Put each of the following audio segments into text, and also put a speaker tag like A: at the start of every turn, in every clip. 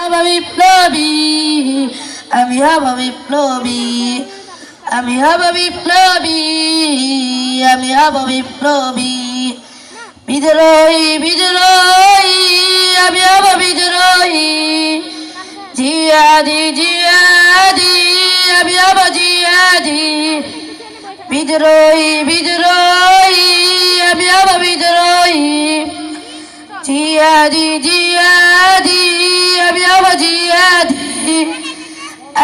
A: হব বিপ্লবী, আমি হব বিপ্লবী, আমি হব বিপ্লবী, আমি হব বিপ্লবী। বিদ্রোহী বিদ্রোহী, আমি হব বিদ্রোহী। জিহাদি জিহাদি, আমি হব জিহাদি। বিদ্রোহী বিদ্রোহী, আমি হব বিদ্রোহী। জিহাদি জিহাদি, আমি হব জিহাদি।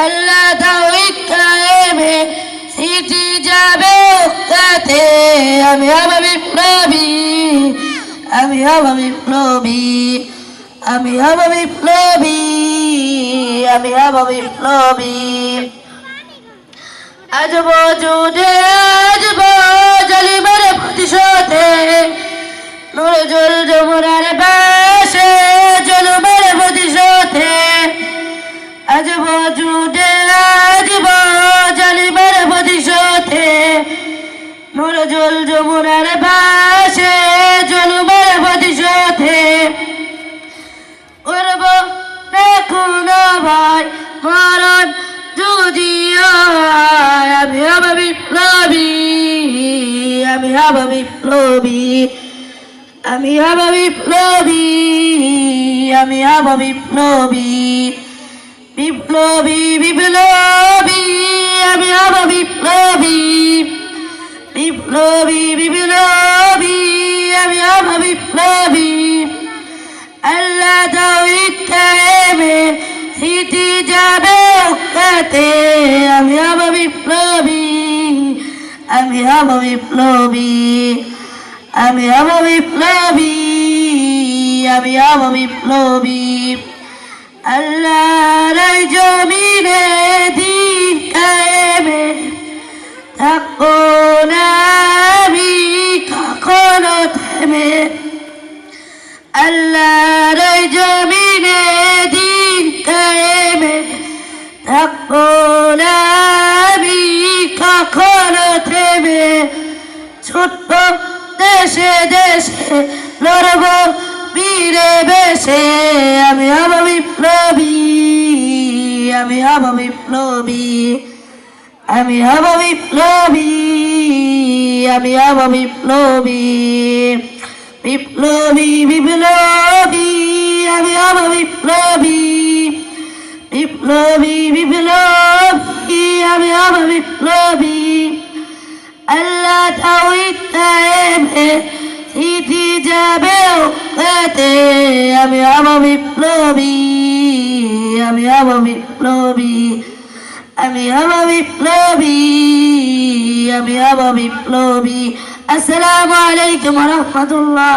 A: আল্লাহ তাওহীদ কায়েমে সিটি যাবে উক্কাতে, আমি হব বিপ্লবী, আমি হব বিপ্লবী, আমি হব বিপ্লবী, আমি হব বিপ্লবী। আজব যুদ্ধে আজব জালিমের প্রতিশোধে, নজরুল যমুনার পাশে জুলুমের প্রতিশোধে। আজব যুদ্ধে আজব জালিমের প্রতিশোধে, নজরুল যমুনার পাশে জুলুমের প্রতিশোধে। করব না কোনো ভয় মরণ যদিও হয়, আমি হব বিপ্লবী, আমি হব বিপ্লবী, আমি হব বিপ্লবী, আমি হব বিপ্লবী। বিপ্লবী বিপ্লবী, আমি হব বিপ্লবী, বিপ্লবী বিপ্লবী, আমি হব বিপ্লবী। আল্লাহ তাওহীদ কায়েমে সিটি যাবে উক্কাতে, আমি হব বিপ্লবী, আমি হব বিপ্লবী, আমি হব বিপ্লবী, আমি হব বিপ্লবী। আল্লাহর জমিনে দিন কায়েমে থাকবো না আমি কখনো থেমে। আল্লাহর জমিনে দিন কায়েমে থাকবো না আমি কখনো থেমে। ছোট্ট দেশে দেশে লড়ব বীরে বেশে, আমি হব বিপ্লবী, আমি হব বিপ্লবী, আমি হব বিপ্লবী, আমি হব বিপ্লবী। বিপ্লবী বিপ্লবী, আমি হব বিপ্লবী, বিপ্লবী বিপ্লবী, আমি হব বিপ্লবী। আল্লাহ তাওহীদ কায়েমে সিটি যাবে উক্কাতে, আমি হব বিপ্লবী, আমি হব বিপ্লবী, আমি হব বিপ্লবী, আমি হব বিপ্লবী। আসসালামু আলাইকুম ওয়া রাহমাতুল্লাহ।